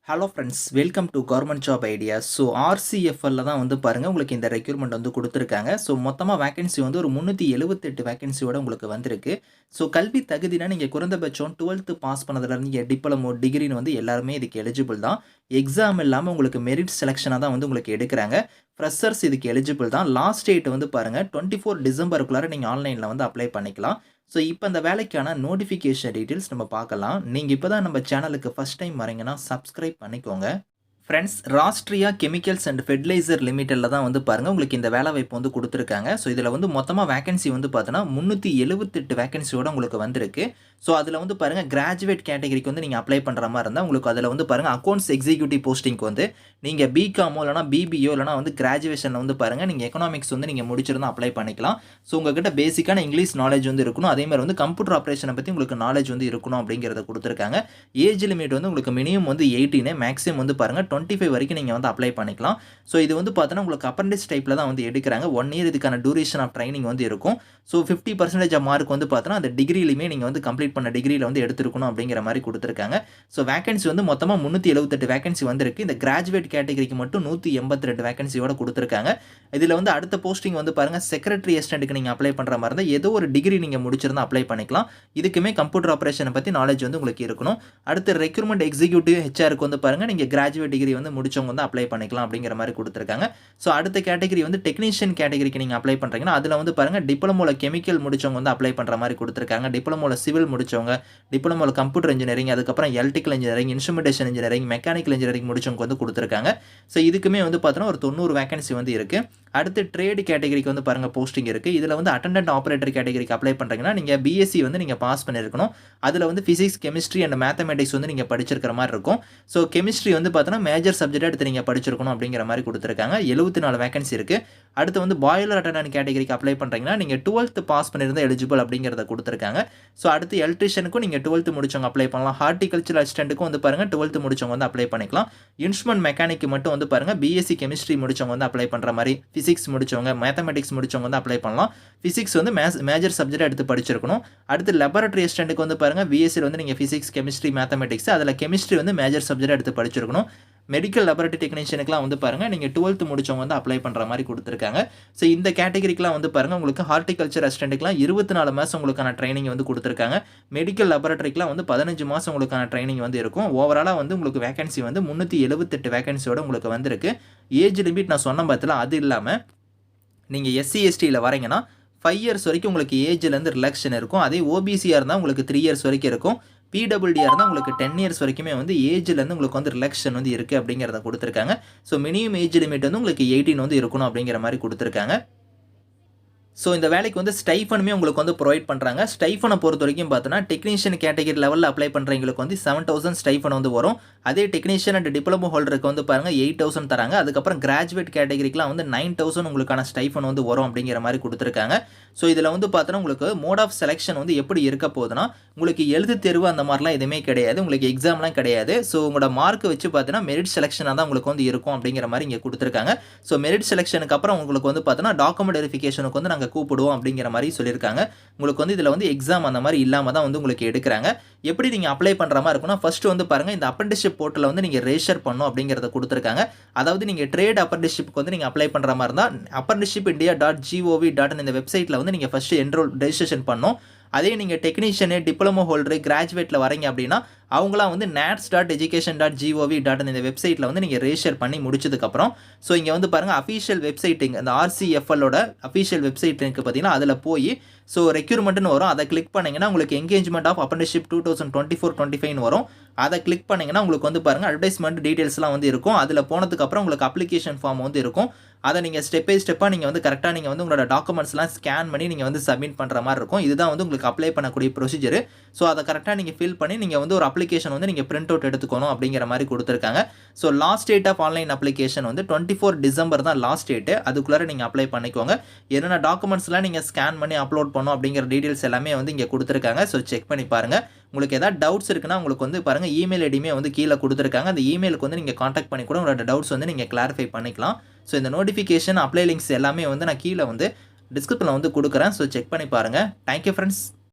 Hello friends, welcome to government job ideas. So ஆர்சிஎஃப்எல்ல தான் வந்து பாருங்கள் உங்களுக்கு இந்த ரெக்யூர்மெண்ட் வந்து கொடுத்துருக்காங்க. ஸோ மொத்தமாக வேகன்சி வந்து ஒரு 378 வேகன்சியோட உங்களுக்கு வந்திருக்கு. ஸோ கல்வி தகுதினா நீங்கள் குறைந்தபட்சம் 12th பாஸ் பண்ணதுலேருந்து டிப்ளமோ டிகிரின்னு வந்து எல்லாருமே இதுக்கு எலிஜிபிள் தான். எக்ஸாம் இல்லாமல் உங்களுக்கு மெரிட் செலெக்ஷனாக தான் வந்து உங்களுக்கு எடுக்கிறாங்க. ஃப்ரெஷர்ஸ் இதுக்கு எலிஜிபிள் தான். லாஸ்ட் டேட் வந்து பாருங்கள் 24 டிசம்பருக்குள்ளார நீங்கள் ஆன்லைனில் வந்து அப்ளை பண்ணிக்கலாம். ஸோ இப்போ இந்த வேலைக்கான நோட்டிஃபிகேஷன் டீட்டெயில்ஸ் நம்ம பார்க்கலாம். நீங்கள் இப்போ தான் நம்ம சேனலுக்கு ஃபஸ்ட் டைம் வரீங்கன்னா சப்ஸ்கிரைப் பண்ணிக்கோங்க. Friends, Rashtriya chemicals and fertilizer லிமிட்டெடில் தான் வந்து பாருங்கள் உங்களுக்கு இந்த வேலை வாய்ப்பு வந்து கொடுத்துருக்காங்க. ஸோ இதில் வந்து மொத்தமாக வேகன்சி வந்து பார்த்தோன்னா 378 வேகன்சியோட உங்களுக்கு வந்திருக்கு. ஸோ அதில் வந்து பாருங்கள் கிராஜுவேட் கேட்டகரிக்கு வந்து நீங்கள் அப்ளை பண்ணுற மாதிரி இருந்தால் உங்களுக்கு அதில் வந்து பாருங்கள் அக்கௌண்ட்ஸ் எக்ஸிக்யூட்டிவ் போஸ்டிங்க்கு வந்து நீங்கள் பிகாமோ இல்லைனா பிபிஓ இல்லைனா வந்து கிராஜுவேஷனில் வந்து பாருங்கள் நீங்கள் எக்கனாமிக்ஸ் வந்து நீங்கள் முடிச்சிருந்தால் அப்ளை பண்ணிக்கலாம். ஸோ உங்கள்கிட்ட பேசிக்கான இங்கிலீஷ் நாலேஜ் வந்து இருக்கணும். அதேமாதிரி வந்து கம்ப்யூட்டர் ஆப்ரேஷனை பற்றி உங்களுக்கு நாலேஜ் வந்து இருக்கணும் அப்படிங்கிறத கொடுத்துருக்காங்க. ஏஜ் லிமிட் வந்து உங்களுக்கு மினிமம் வந்து 18, மேக்ஸிமம் வந்து பாருங்கள் 25 வரைக்கும் நீங்கள் வந்து அப்ளை பண்ணிக்கலாம். ஸோ இது வந்து பார்த்தோன்னா உங்களுக்கு அப்ரண்டிஸ் டைப்பில் தான் வந்து எடுக்கிறாங்க. 1 இயர் இதுக்கான டூரேஷன் ஆஃப் ட்ரைனிங் வந்து இருக்கும். ஸோ 50% ஆஃப் மார்க் வந்து பார்த்தோன்னா அந்த டிகிரிலையுமே நீங்கள் வந்து கம்ப்ளீட் பண்ண டிகிரியில் வந்து எடுத்துருக்கணும் அப்படிங்கிற மாதிரி கொடுத்துருக்காங்க. ஸோ வேகன்சி வந்து மொத்தமாக 378 வேகன்சி வந்திருக்கு. இந்த கிராஜுவேட் கேட்டகரிக்கு மட்டும் 182 வேகன்சியோட கொடுத்துருக்காங்க. இதில் வந்து அடுத்த போஸ்டிங் வந்து பாருங்கள் செக்ரட்டரி அசிஸ்டன்ட்டுக்கு நீங்கள் அப்ளை பண்ணுற மாதிரி இருந்தால் ஏதோ ஒரு டிகிரி நீங்கள் முடிச்சிருந்தா அப்ளை பண்ணிக்கலாம். இதுக்குமே கம்ப்யூட்டர் ஆப்ரேஷனை பற்றி நாலேஜ் வந்து உங்களுக்கு இருக்கணும். அடுத்து ரெக்ரூட்மெண்ட் எக்ஸிக்யூட்டிவ் ஹெச்ஆருக்கு வந்து பாருங்கள் நீங்கள் கிராஜுவேட் டிகிரி வந்து முடிச்சவங்க வந்து அப்ளை பண்ணிக்கலாம் அப்படிங்கிற மாதிரி கொடுத்துருக்காங்க. ஸோ அடுத்த கேட்டகரி வந்து டெக்னீஷியன் கேட்டகரிக்கு நீங்கள் அப்ளை பண்ணுறீங்கன்னா அதில் வந்து பாருங்கள் டிப்ளமோவில் கெமிக்கல் முடிச்சவங்க வந்து அப்ளை பண்ணுற மாதிரி கொடுத்துருக்காங்க. டிப்ளமோவில் சிவில் முடிச்சவங்க, டிப்ளமோவில் கம்ப்யூட்டர் இன்ஜினியரிங், அதுக்கப்புறம் electrical engineering, instrumentation engineering, mechanical engineering முடிச்சவங்க வந்து கொடுத்துருக்காங்க. ஸோ இதுக்குமே வந்து பார்த்தோன்னா ஒரு 90 வேகன்சி வந்து இருக்குது. அடுத்து ட்ரேடு கேட்டகரிக்கு வந்து பாருங்கள் போஸ்டிங் இருக்குது. இதில் வந்து அட்டெண்டன்ட் ஆப்ரேட்டர் கேட்டகரிக்கு அப்ளை பண்ணுறீங்கன்னா நீங்கள் பிஎஸ்சி வந்து நீங்கள் பாஸ் பண்ணியிருக்கணும். அதில் வந்து ஃபிசிக்ஸ், கெமிஸ்ட்ரி அண்ட் மேத்தமெட்டிக்ஸ் வந்து நீங்கள் படிச்சிருக்கிற மாதிரி இருக்கும். ஸோ கெமிஸ்ட்ரி வந்து பார்த்தோன்னா மேஜர் சப்ஜெக்ட் எடுத்து நீங்கள் படிச்சிருக்கணும் அப்படிங்கிற மாதிரி கொடுத்துருக்காங்க. 74 வேகன்சி இருக்குது. அடுத்து வந்து பாய்லர் அட்டெண்டன்ட் கேட்டகரிக்கு அப்ளை பண்ணுறீங்கன்னா நீங்கள் 12th பாஸ் பண்ணியிருந்தால் எலிஜிபிள் அப்படிங்கிறத கொடுத்துருக்காங்க. ஸோ அடுத்து எலக்ட்ரிஷியனுக்கும் நீங்கள் 12th முடிச்சவங்க அப்ளை பண்ணலாம். ஹார்டிகல்ச்சர் அசிஸ்டன்ட்டுக்கும் வந்து பாருங்கள் 12th முடிச்சவங்க வந்து அப்ளை பண்ணிக்கலாம். இன்ஸ்ட்ருமெண்ட் மெக்கானிக்கு மட்டும் வந்து பாருங்கள் பிஎஸ்சி கெமிஸ்ட்ரி முடிச்சவங்க வந்து அப்ளை பண்ணுற மாதிரி, ஃபிசிக்ஸ் முடிச்சவங்க, மேத்தமெட்டிக்ஸ் முடிச்சவங்க வந்து அப்ளை பண்ணலாம். ஃபிசிக்ஸ் வந்து மேஜர் சப்ஜெக்ட் எடுத்து படிச்சிருக்கணும். அடுத்து லெபார்டரி அசிஸ்டன்ட்டுக்கு வந்து பாருங்கள் பிஎஸ்சியில் வந்து நீங்கள் ஃபிசிக்ஸ், கெமிஸ்ட்ரி, மேத்தமெட்டிக்ஸ், அதில் கெமிஸ்ட்ரி வந்து மேஜர் சப்ஜெக்ட் எடுத்து படிச்சிருக்கணும். மெடிக்கல் லெபார்டரி டெக்னீஷியனுக்குலாம் வந்து பாருங்கள் நீங்கள் 12th முடிச்சவங்க வந்து அப்ளை பண்ணுற மாதிரி கொடுத்துருக்காங்க. ஸோ இந்த கேட்டகரிக்கெலாம் வந்து பாருங்கள் உங்களுக்கு ஹார்டிகல்ச்சர் அசிஸ்டன்ட்டுக்குலாம் 24 மாதம் உங்களுக்கான ட்ரைனிங் வந்து கொடுத்துருக்காங்க. மெடிக்கல் லெபார்டரிக்கெலாம் வந்து 15 மாதம் உங்களுக்கான ட்ரைனிங் வந்து இருக்கும். ஓவராலாக வந்து உங்களுக்கு வேகன்சி வந்து 378 வேகன்சியோட உங்களுக்கு வந்திருக்கு. ஏஜ் லிமிட் நான் சொன்ன பார்த்தல, அது இல்லாமல் நீங்கள் எஸ்சி எஸ்டியில் வரீங்கன்னா 5 இயர்ஸ் வரைக்கும் உங்களுக்கு ஏஜ்லேருந்து ரிலாக்ஷன் இருக்கும். அதே ஓபிசியாக இருந்தால் உங்களுக்கு 3 இயர்ஸ் வரைக்கும் இருக்கும். பிடபிள்யூடியாக இருந்தால் உங்களுக்கு 10 இயர்ஸ் வரைக்குமே வந்து ஏஜ்லேருந்து உங்களுக்கு வந்து ரிலாக்ஷன் வந்து இருக்குது அப்படிங்கிறத கொடுத்துருக்காங்க. ஸோ மினிமம் ஏஜ் லிமிட் வந்து உங்களுக்கு 18 வந்து இருக்கணும் அப்படிங்கிற மாதிரி கொடுத்துருக்காங்க. ஸோ இந்த வேலைக்கு வந்து ஸ்டைஃபனுமே உங்களுக்கு வந்து ப்ரொவைட் பண்ணுறாங்க. ஸ்டைஃபனை பொறுத்த வரைக்கும் பார்த்தோன்னா டெக்னீஷியன் கேட்டகரி லெவலில் அப்ளை பண்ணுறவங்களுக்கு வந்து 7,000 ஸ்டைஃபன் வந்து வரும். அதே டெக்னீஷியன் அண்ட் டிப்ளமோ ஹோல்டருக்கு வந்து பாருங்கள் 8,000 தராங்க. அதுக்கப்புறம் கிராஜுவேட் கேட்டகரிக்கெலாம் வந்து 9,000 உங்களுக்கான ஸ்டைஃபன் வந்து வரும் அப்படிங்கிற மாதிரி கொடுத்துருக்காங்க. ஸோ இதில் வந்து பார்த்தோன்னா உங்களுக்கு மோட் ஆஃப் செலெக்ஷன் வந்து எப்படி இருக்க போகுதுன்னா உங்களுக்கு எழுத்து தேர்வு அந்த மாதிரிலாம் எதுவுமே கிடையாது. உங்களுக்கு எக்ஸாம்லாம் கிடையாது. ஸோ உங்களோட மார்க் வச்சு பார்த்தீங்கன்னா மெரிட் செலெக்ஷனாக தான் உங்களுக்கு வந்து இருக்கும் அப்படிங்கிற மாதிரி இங்கே கொடுத்துருக்காங்க. ஸோ மெரிட் செலெக்ஷனுக்கு அப்புறம் உங்களுக்கு வந்து பார்த்தோன்னா டாக்குமெண்ட் வெரிஃபிகேஷனுக்கு வந்து நாங்கள் கூப்பிடுவோம் அப்படிங்கிற மாதிரி சொல்லியிருக்காங்க. உங்களுக்கு வந்து இதில் வந்து எக்ஸாம் அந்த மாதிரி இல்லாமல் தான் வந்து உங்களுக்கு எடுக்கிறாங்க. எப்படி நீங்கள் அப்ளை பண்ணுற மாதிரி இருக்குன்னா ஃபர்ஸ்ட் வந்து பாருங்கள் இந்த அப்ரண்டிஸ்ஷிப் போர்ட்டலில் வந்து நீங்கள் ரெஜிஸ்டர் பண்ணணும் அப்படிங்கிறத கொடுத்துருக்காங்க. அதாவது நீங்கள் ட்ரேட் அப்ரண்டிஸ்ஷிப்க்கு வந்து நீங்கள் அப்ளை பண்ணுற மாதிரி இருந்தால் apprenticeshipindia.gov.in இந்த வெப்சைட்டில் வந்து நீங்கள் ஃபஸ்ட்டு ரெஜிஸ்ட்ரேஷன் பண்ணணும். அதே நீங்கள் டெக்னீஷியனு, டிப்ளமோ ஹோல்டரு, கிராஜுவேட்டில் வரீங்க அப்படின்னா அவங்களாம் வந்து nats.education.gov.in இந்த வெப்சைட்டில் வந்து நீங்கள் ரெஜிஸ்டர் பண்ணி முடிச்சதுக்கப்புறம் ஸோ இங்கே வந்து பாருங்கள் அஃபீஷியல் வெப்சைட்டுங்க அந்த ஆர்சிஎஃப்எல்லோட அஃபீஷியல் வெப்சைட் இருக்குது பார்த்தீங்கன்னா அதில் போய் ஸோ ரெக்யூர்மெண்ட்னு வரும். அதை கிளிக் பண்ணிங்கன்னா உங்களுக்கு என்கேஜ்மெண்ட் ஆஃப் அப்ரண்டிஸ்ஷிப் 2024-25 வரும். அதை கிளிக் பண்ணிங்கன்னா உங்களுக்கு வந்து பாருங்கள் அட்வர்டைஸ்மெண்ட் டீட்டெயில்ஸ்லாம் வந்து இருக்கும். அதில் போனதுக்கப்புறம் உங்களுக்கு அப்ளிகேஷன் ஃபார்ம் வந்து இருக்கும். அதை நீங்கள் ஸ்டெப் பை ஸ்டெப்பாக நீங்கள் வந்து கரெக்டாக நீங்கள் வந்து உங்களோட டாக்குமெண்ட்ஸ்லாம் ஸ்கேன் பண்ணி நீங்கள் வந்து சப்மிட் பண்ணுற மாதிரி இருக்கும். இதுதான் வந்து உங்களுக்கு அப்ளை பண்ணக்கூடிய ப்ரொசீஜர். ஸோ அதை கரெக்டாக நீங்கள் ஃபில் பண்ணி நீங்கள் வந்து ஒரு அப்ளிகேஷன் வந்து நீங்கள் பிரிண்ட் அவுட் எடுத்துக்கணும் அப்படிங்கிற மாதிரி கொடுத்துருக்காங்க. So last date of online application வந்து 24 டிசம்பர் தான் லாஸ்ட் டேட்டு. அதுக்குள்ளே நீங்கள் அப்ளை பண்ணிக்கோங்க. என்னென்ன டாக்குமெண்ட்ஸ்லாம் நீங்கள் ஸ்கேன் பண்ணி அப்லோட் பண்ணணும் அப்படிங்கிற டீட்டெயில்ஸ் எல்லாமே வந்து இங்கே கொடுத்துருக்காங்க. ஸோ செக் பண்ணி பாருங்கள். உங்களுக்கு ஏதாவது டவுட்ஸ் இருக்குன்னா உங்களுக்கு வந்து பாருங்கள் இமெயில் ஐடியுமே வந்து கீழே கொடுத்துருக்காங்க. அந்த இமெயிலுக்கு வந்து நீங்கள் காண்டாக்ட் பண்ணி கூட உங்களோட டவுட்ஸ் வந்து நீங்கள் கிளாரிஃபை பண்ணிக்கலாம். ஸோ இந்த நோட்டிஃபிகேஷன் அப்ளை லிங்க்ஸ் எல்லாமே வந்து நான் கீழே வந்து டிஸ்கிரிப்ஷனில் வந்து கொடுக்குறேன். ஸோ செக் பண்ணி பாருங்கள். Thank you friends.